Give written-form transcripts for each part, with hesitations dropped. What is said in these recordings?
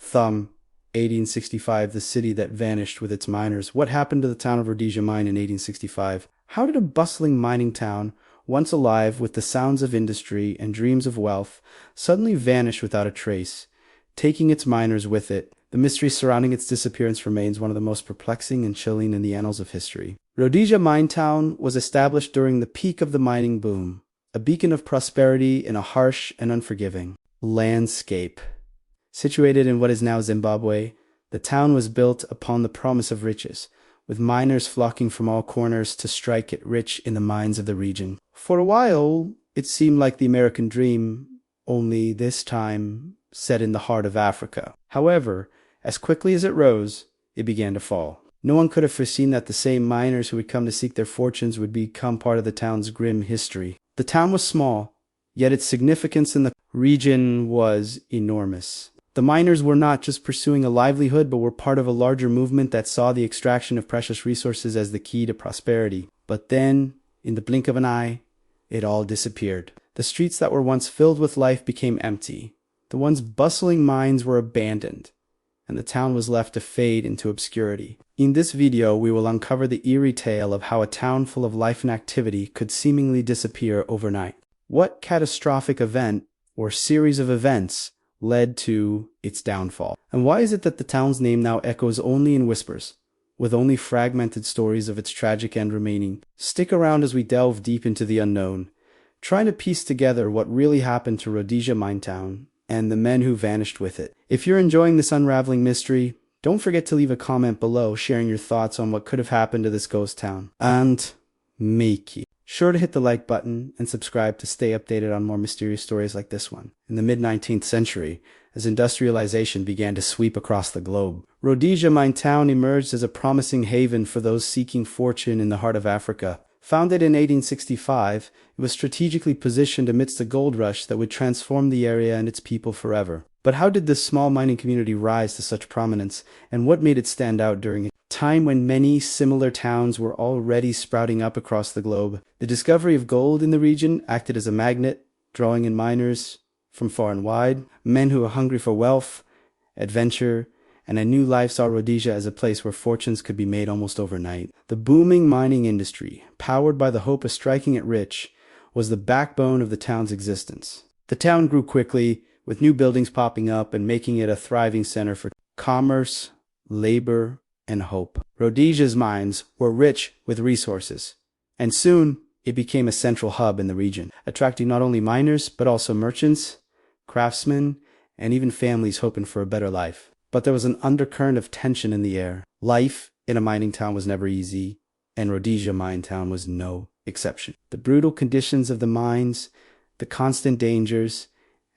Thumb, 1865, the city that vanished with its miners. What happened to the town of Rhodesia mine in 1865? How did a bustling mining town, once alive with the sounds of industry and dreams of wealth, suddenly vanish without a trace, taking its miners with it? The mystery surrounding its disappearance remains one of the most perplexing and chilling in the annals of history. Rhodesia Mine Town was established during the peak of the mining boom, a beacon of prosperity in a harsh and unforgiving landscape. Situated in what is now Zimbabwe, the town was built upon the promise of riches, with miners flocking from all corners to strike it rich in the mines of the region. For a while, it seemed like the American dream, only this time set in the heart of Africa. However, as quickly as it rose, it began to fall. No one could have foreseen that the same miners who had come to seek their fortunes would become part of the town's grim history. The town was small, yet its significance in the region was enormous. The miners were not just pursuing a livelihood, but were part of a larger movement that saw the extraction of precious resources as the key to prosperity. But then, in the blink of an eye, it all disappeared. The streets that were once filled with life became empty. The once bustling mines were abandoned, and the town was left to fade into obscurity. In this video, we will uncover the eerie tale of how a town full of life and activity could seemingly disappear overnight. What catastrophic event, or series of events, led to its downfall? And why is it that the town's name now echoes only in whispers, with only fragmented stories of its tragic end remaining? Stick around as we delve deep into the unknown, trying to piece together what really happened to Rhodesia Mine Town and the men who vanished with it. If you're enjoying this unraveling mystery, don't forget to leave a comment below sharing your thoughts on what could have happened to this ghost town. And make sure to hit the like button and subscribe to stay updated on more mysterious stories like this one. In the mid-19th century, as industrialization began to sweep across the globe, Rhodesia Mine Town emerged as a promising haven for those seeking fortune in the heart of Africa. Founded in 1865, it was strategically positioned amidst a gold rush that would transform the area and its people forever. But how did this small mining community rise to such prominence, and what made it stand out during a time when many similar towns were already sprouting up across the globe? The discovery of gold in the region acted as a magnet, drawing in miners from far and wide, men who were hungry for wealth, adventure, and a new life saw Rhodesia as a place where fortunes could be made almost overnight. The booming mining industry, powered by the hope of striking it rich, was the backbone of the town's existence. The town grew quickly, with new buildings popping up and making it a thriving center for commerce, labor, and hope. Rhodesia's mines were rich with resources, and soon it became a central hub in the region, attracting not only miners, but also merchants, craftsmen, and even families hoping for a better life. But there was an undercurrent of tension in the air. Life in a mining town was never easy, and Rhodesia Mine Town was no exception. The brutal conditions of the mines, the constant dangers,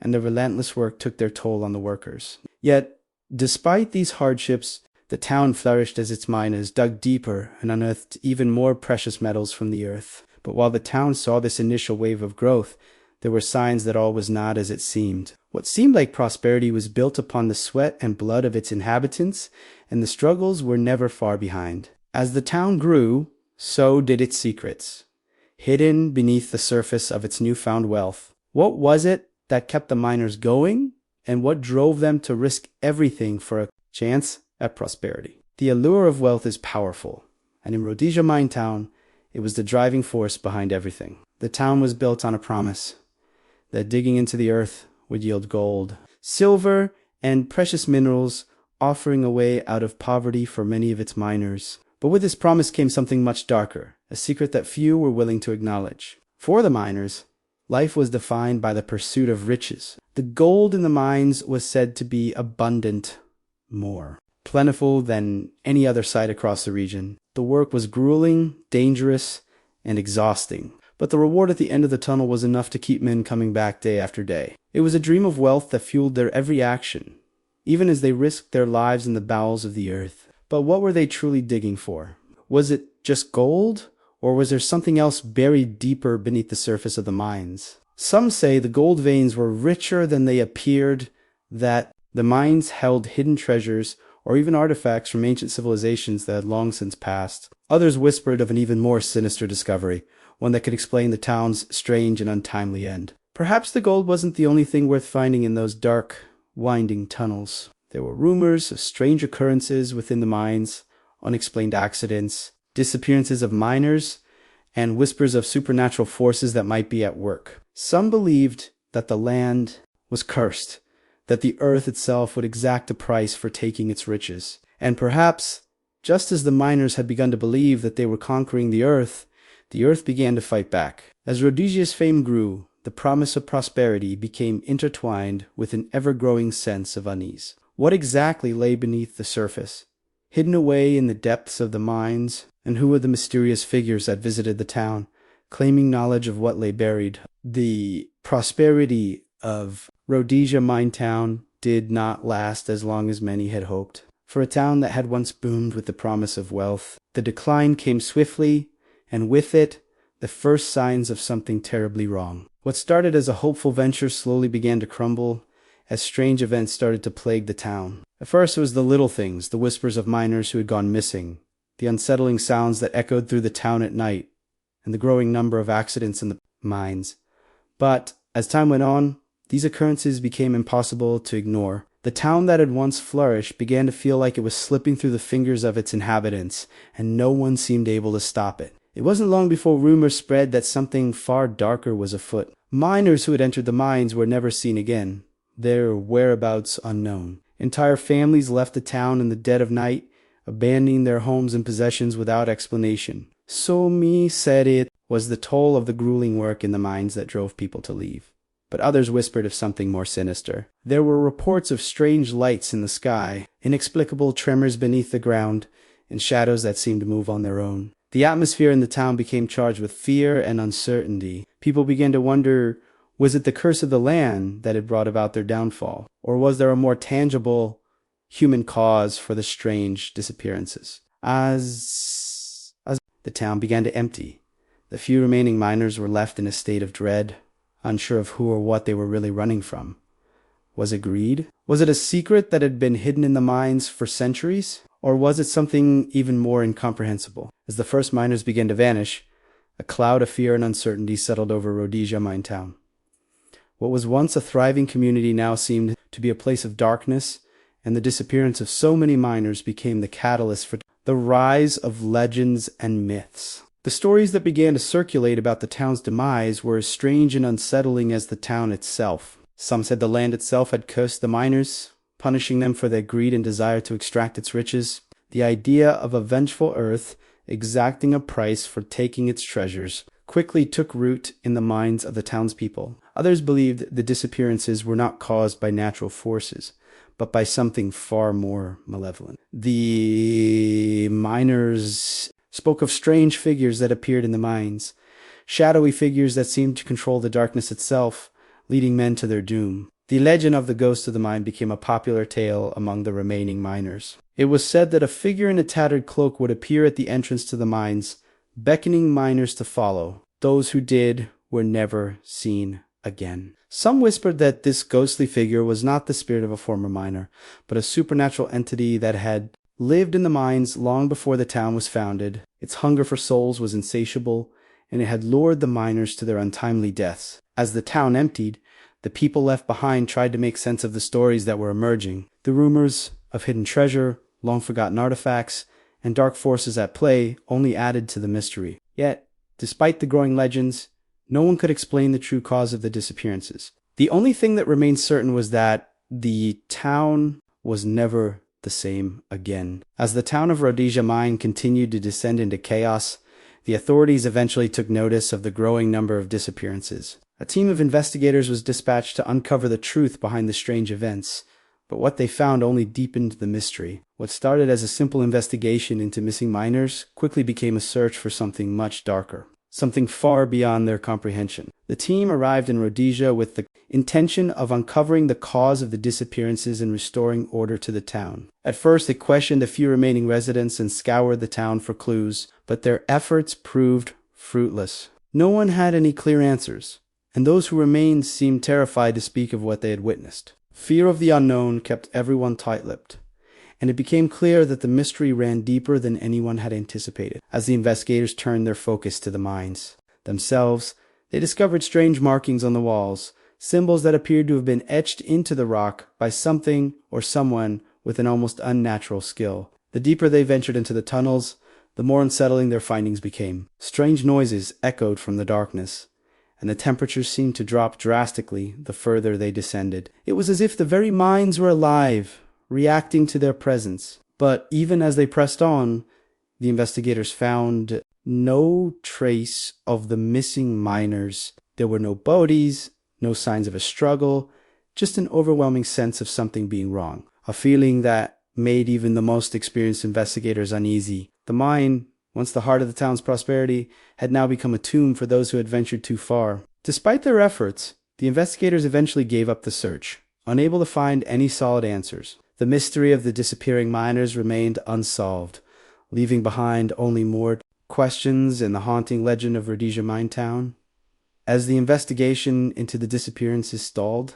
and the relentless work took their toll on the workers. Yet, despite these hardships, the town flourished as its miners dug deeper and unearthed even more precious metals from the earth. But while the town saw this initial wave of growth, there were signs that all was not as it seemed. What seemed like prosperity was built upon the sweat and blood of its inhabitants, and the struggles were never far behind. As the town grew, so did its secrets, hidden beneath the surface of its newfound wealth. What was it that kept the miners going, and what drove them to risk everything for a chance at prosperity? The allure of wealth is powerful, and in Rhodesia Mine Town, it was the driving force behind everything. The town was built on a promise that digging into the earth would yield gold, silver, and precious minerals, offering a way out of poverty for many of its miners. But with this promise came something much darker, a secret that few were willing to acknowledge. For the miners, life was defined by the pursuit of riches. The gold in the mines was said to be abundant, more plentiful than any other site across the region. The work was grueling, dangerous, and exhausting. But the reward at the end of the tunnel was enough to keep men coming back day after day. It was a dream of wealth that fueled their every action, even as they risked their lives in the bowels of the earth. But what were they truly digging for? Was it just gold, or was there something else buried deeper beneath the surface of the mines? Some say the gold veins were richer than they appeared, that the mines held hidden treasures or even artifacts from ancient civilizations that had long since passed. Others whispered of an even more sinister discovery, one that could explain the town's strange and untimely end. Perhaps the gold wasn't the only thing worth finding in those dark, winding tunnels. There were rumors of strange occurrences within the mines, unexplained accidents, disappearances of miners, and whispers of supernatural forces that might be at work. Some believed that the land was cursed, that the earth itself would exact a price for taking its riches. And perhaps, just as the miners had begun to believe that they were conquering the earth began to fight back. As Rhodesia's fame grew, the promise of prosperity became intertwined with an ever-growing sense of unease. What exactly lay beneath the surface, hidden away in the depths of the mines, and who were the mysterious figures that visited the town, claiming knowledge of what lay buried? The prosperity of Rhodesia mine town did not last as long as many had hoped. For a town that had once boomed with the promise of wealth, the decline came swiftly, and with it, the first signs of something terribly wrong. What started as a hopeful venture slowly began to crumble as strange events started to plague the town. At first it was the little things, the whispers of miners who had gone missing, the unsettling sounds that echoed through the town at night, and the growing number of accidents in the mines. But as time went on, these occurrences became impossible to ignore. The town that had once flourished began to feel like it was slipping through the fingers of its inhabitants, and no one seemed able to stop it. It wasn't long before rumors spread that something far darker was afoot. Miners who had entered the mines were never seen again, their whereabouts unknown. Entire families left the town in the dead of night, abandoning their homes and possessions without explanation. Some said it was the toll of the grueling work in the mines that drove people to leave. But others whispered of something more sinister. There were reports of strange lights in the sky, inexplicable tremors beneath the ground, and shadows that seemed to move on their own. The atmosphere in the town became charged with fear and uncertainty. People began to wonder, was it the curse of the land that had brought about their downfall? Or was there a more tangible human cause for the strange disappearances? As the town began to empty, the few remaining miners were left in a state of dread, unsure of who or what they were really running from. Was it greed? Was it a secret that had been hidden in the mines for centuries? Or was it something even more incomprehensible? As the first miners began to vanish, a cloud of fear and uncertainty settled over Rhodesia mine town. What was once a thriving community now seemed to be a place of darkness, and the disappearance of so many miners became the catalyst for the rise of legends and myths. The stories that began to circulate about the town's demise were as strange and unsettling as the town itself. Some said the land itself had cursed the miners, punishing them for their greed and desire to extract its riches. The idea of a vengeful earth exacting a price for taking its treasures quickly took root in the minds of the townspeople. Others believed the disappearances were not caused by natural forces, but by something far more malevolent. The miners spoke of strange figures that appeared in the mines, shadowy figures that seemed to control the darkness itself, leading men to their doom. The legend of the ghost of the mine became a popular tale among the remaining miners. It was said that a figure in a tattered cloak would appear at the entrance to the mines, beckoning miners to follow. Those who did were never seen again. Some whispered that this ghostly figure was not the spirit of a former miner, but a supernatural entity that had lived in the mines long before the town was founded. Its hunger for souls was insatiable, and it had lured the miners to their untimely deaths. As the town emptied, the people left behind tried to make sense of the stories that were emerging. The rumors of hidden treasure, long-forgotten artifacts, and dark forces at play only added to the mystery. Yet, despite the growing legends, no one could explain the true cause of the disappearances. The only thing that remained certain was that the town was never the same again. As the town of Rhodesia mine continued to descend into chaos, the authorities eventually took notice of the growing number of disappearances. A team of investigators was dispatched to uncover the truth behind the strange events, but what they found only deepened the mystery. What started as a simple investigation into missing miners quickly became a search for something much darker, something far beyond their comprehension. The team arrived in Rhodesia with the intention of uncovering the cause of the disappearances and restoring order to the town. At first, they questioned the few remaining residents and scoured the town for clues, but their efforts proved fruitless. No one had any clear answers, and those who remained seemed terrified to speak of what they had witnessed. Fear of the unknown kept everyone tight-lipped, and it became clear that the mystery ran deeper than anyone had anticipated. As the investigators turned their focus to the mines themselves, they discovered strange markings on the walls, symbols that appeared to have been etched into the rock by something or someone with an almost unnatural skill. The deeper they ventured into the tunnels, the more unsettling their findings became. Strange noises echoed from the darkness, and the temperatures seemed to drop drastically the further they descended. It was as if the very mines were alive, reacting to their presence. But even as they pressed on, the investigators found no trace of the missing miners. There were no bodies, no signs of a struggle, just an overwhelming sense of something being wrong. A feeling that made even the most experienced investigators uneasy. The mine, once the heart of the town's prosperity, had now become a tomb for those who had ventured too far. Despite their efforts, the investigators eventually gave up the search, unable to find any solid answers. The mystery of the disappearing miners remained unsolved, leaving behind only more questions and the haunting legend of Rhodesia mine town. As the investigation into the disappearances stalled,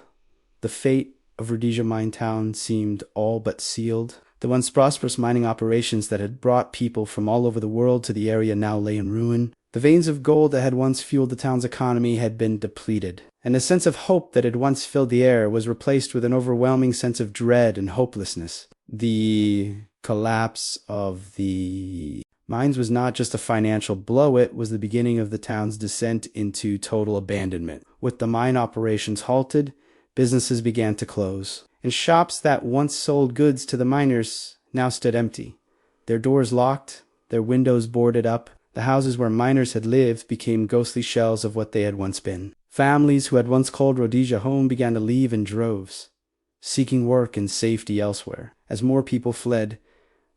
the fate of Rhodesia mine town seemed all but sealed. The once prosperous mining operations that had brought people from all over the world to the area now lay in ruin. The veins of gold that had once fueled the town's economy had been depleted, and the sense of hope that had once filled the air was replaced with an overwhelming sense of dread and hopelessness. The collapse of the mines was not just a financial blow, it was the beginning of the town's descent into total abandonment. With the mine operations halted, businesses began to close, and shops that once sold goods to the miners now stood empty, their doors locked, their windows boarded up. The houses where miners had lived became ghostly shells of what they had once been. Families who had once called Rhodesia home began to leave in droves, seeking work and safety elsewhere. As more people fled,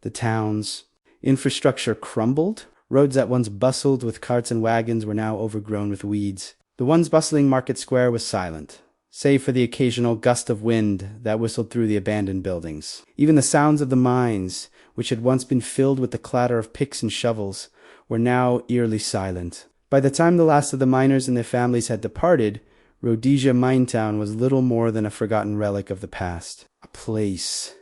the town's infrastructure crumbled. Roads that once bustled with carts and wagons were now overgrown with weeds. The once bustling market square was silent, save for the occasional gust of wind that whistled through the abandoned buildings. Even the sounds of the mines, which had once been filled with the clatter of picks and shovels, were now eerily silent. By the time the last of the miners and their families had departed, Rhodesia mine town was little more than a forgotten relic of the past. A place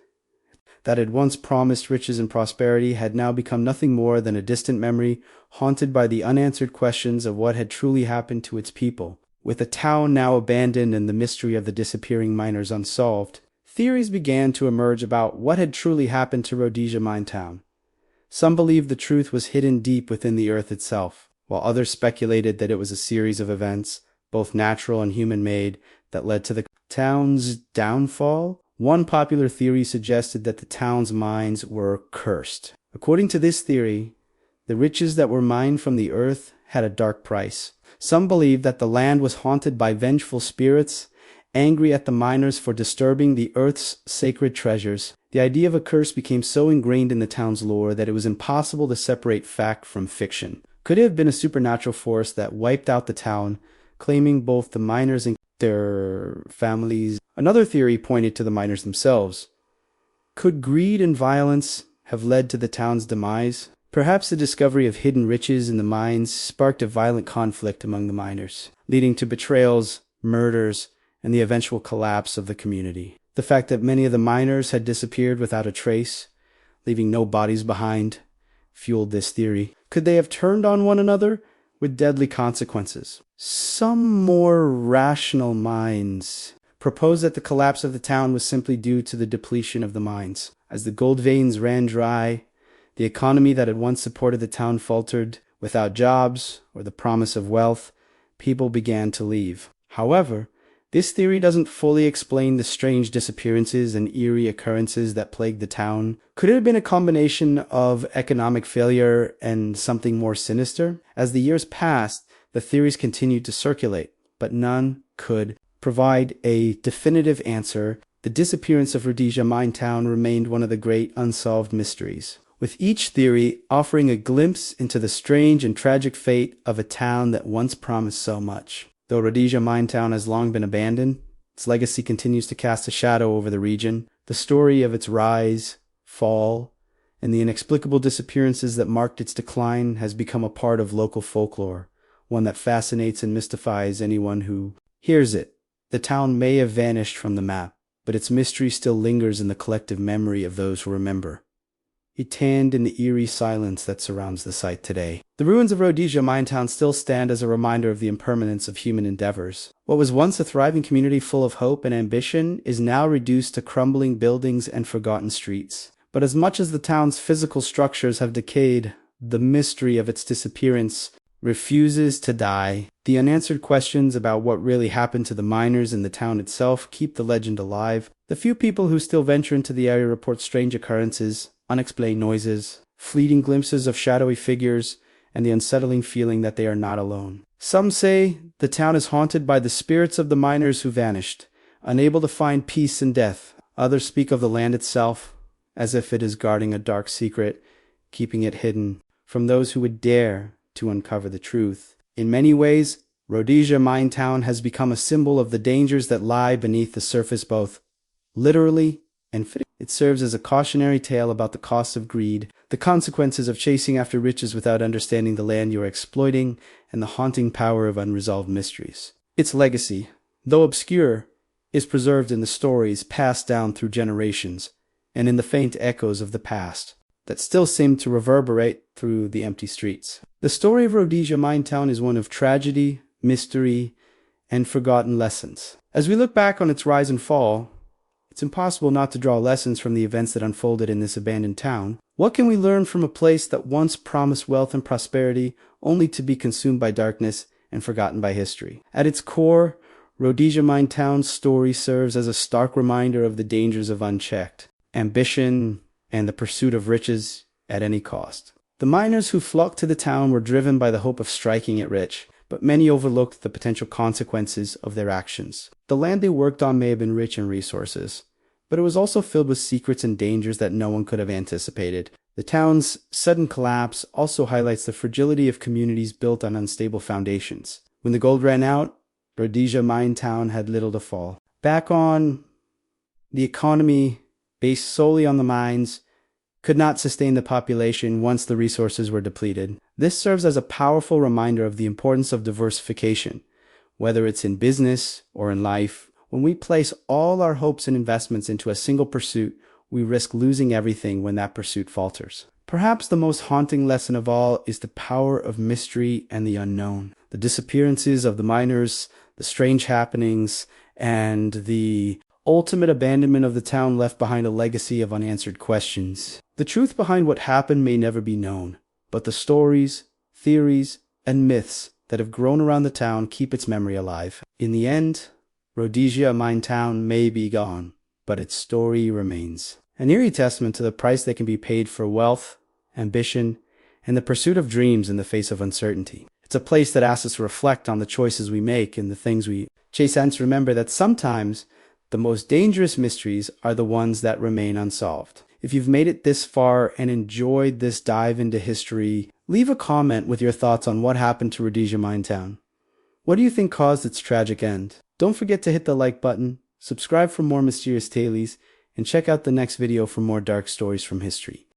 that had once promised riches and prosperity had now become nothing more than a distant memory, haunted by the unanswered questions of what had truly happened to its people. With the town now abandoned and the mystery of the disappearing miners unsolved, theories began to emerge about what had truly happened to Rhodesia mine town. Some believed the truth was hidden deep within the earth itself, while others speculated that it was a series of events, both natural and human-made, that led to the town's downfall. One popular theory suggested that the town's mines were cursed. According to this theory, the riches that were mined from the earth had a dark price. Some believed that the land was haunted by vengeful spirits, angry at the miners for disturbing the earth's sacred treasures. The idea of a curse became so ingrained in the town's lore that it was impossible to separate fact from fiction. Could it have been a supernatural force that wiped out the town, claiming both the miners and their families? Another theory pointed to the miners themselves. Could greed and violence have led to the town's demise? Perhaps the discovery of hidden riches in the mines sparked a violent conflict among the miners, leading to betrayals, murders, and the eventual collapse of the community. The fact that many of the miners had disappeared without a trace, leaving no bodies behind, fueled this theory. Could they have turned on one another with deadly consequences? Some more rational minds proposed that the collapse of the town was simply due to the depletion of the mines. As the gold veins ran dry, the economy that had once supported the town faltered. Without jobs or the promise of wealth, people began to leave. However, this theory doesn't fully explain the strange disappearances and eerie occurrences that plagued the town. Could it have been a combination of economic failure and something more sinister? As the years passed, the theories continued to circulate, but none could provide a definitive answer. The disappearance of Rhodesia mine town remained one of the great unsolved mysteries, with each theory offering a glimpse into the strange and tragic fate of a town that once promised so much. Though Rhodesia mine town has long been abandoned, its legacy continues to cast a shadow over the region. The story of its rise, fall, and the inexplicable disappearances that marked its decline has become a part of local folklore, one that fascinates and mystifies anyone who hears it. The town may have vanished from the map, but its mystery still lingers in the collective memory of those who remember. it tanned in the eerie silence that surrounds the site today. The ruins of Rhodesia Minetown still stand as a reminder of the impermanence of human endeavors. What was once a thriving community full of hope and ambition is now reduced to crumbling buildings and forgotten streets. But as much as the town's physical structures have decayed, the mystery of its disappearance refuses to die. The unanswered questions about what really happened to the miners in the town itself keep the legend alive. The few people who still venture into the area report strange occurrences, unexplained noises, fleeting glimpses of shadowy figures, and the unsettling feeling that they are not alone. Some say the town is haunted by the spirits of the miners who vanished, unable to find peace in death. Others speak of the land itself as if it is guarding a dark secret, keeping it hidden from those who would dare to uncover the truth. In many ways, Rhodesia Minetown has become a symbol of the dangers that lie beneath the surface, both literally and figuratively. It serves as a cautionary tale about the costs of greed, the consequences of chasing after riches without understanding the land you are exploiting, and the haunting power of unresolved mysteries. Its legacy, though obscure, is preserved in the stories passed down through generations, and in the faint echoes of the past that still seem to reverberate through the empty streets. The story of Rhodesia Minetown is one of tragedy, mystery, and forgotten lessons. As we look back on its rise and fall, it's impossible not to draw lessons from the events that unfolded in this abandoned town. What can we learn from a place that once promised wealth and prosperity, only to be consumed by darkness and forgotten by history? At its core, Rhodesia Minetown's story serves as a stark reminder of the dangers of unchecked ambition and the pursuit of riches at any cost. The miners who flocked to the town were driven by the hope of striking it rich, but many overlooked the potential consequences of their actions. The land they worked on may have been rich in resources, but it was also filled with secrets and dangers that no one could have anticipated. The town's sudden collapse also highlights the fragility of communities built on unstable foundations. When the gold ran out, Rhodesia Minetown had little to fall back on. The economy, based solely on the mines, could not sustain the population once the resources were depleted. This serves as a powerful reminder of the importance of diversification, whether it's in business or in life. When we place all our hopes and investments into a single pursuit, we risk losing everything when that pursuit falters. Perhaps the most haunting lesson of all is the power of mystery and the unknown. The disappearances of the miners, the strange happenings, and the ultimate abandonment of the town left behind a legacy of unanswered questions. The truth behind what happened may never be known, but the stories, theories, and myths that have grown around the town keep its memory alive. In the end, Rhodesia Minetown may be gone, but its story remains. An eerie testament to the price that can be paid for wealth, ambition, and the pursuit of dreams in the face of uncertainty. It's a place that asks us to reflect on the choices we make and the things we chase, and to remember that sometimes the most dangerous mysteries are the ones that remain unsolved. If you've made it this far and enjoyed this dive into history, leave a comment with your thoughts on what happened to Rhodesia Minetown. What do you think caused its tragic end? Don't forget to hit the like button, subscribe for more mysterious tales, and check out the next video for more dark stories from history.